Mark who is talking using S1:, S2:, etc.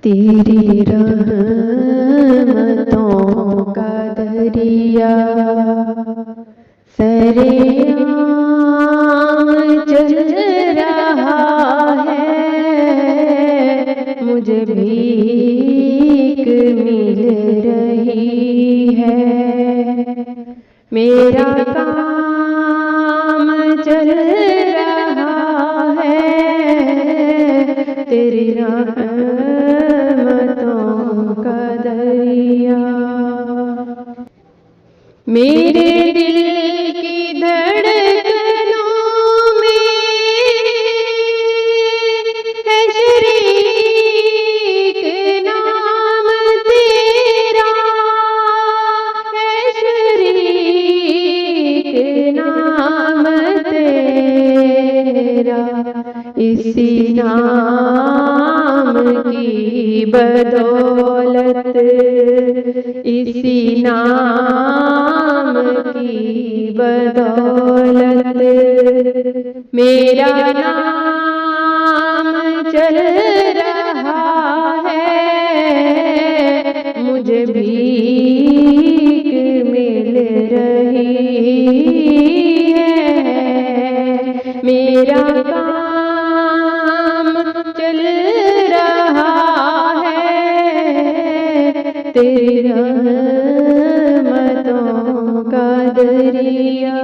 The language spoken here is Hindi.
S1: तेरी रहमतों का दरिया सरेआम चल रहा है, मुझे भीख मिल रही है। मेरा काम चल रहा है, तेरी रहमतों का दरिया। मेरे दिल की धड़कनों में है शरीक नाम तेरा, है शरीक नाम तेरा। इसी नाम की बदौलत, इसी नाम की बदौलत मेरा नाम चल रहा है, मुझे भीख मिल रही है। मेरा काम चल रहा है, तेरी रहमतों का दरिया।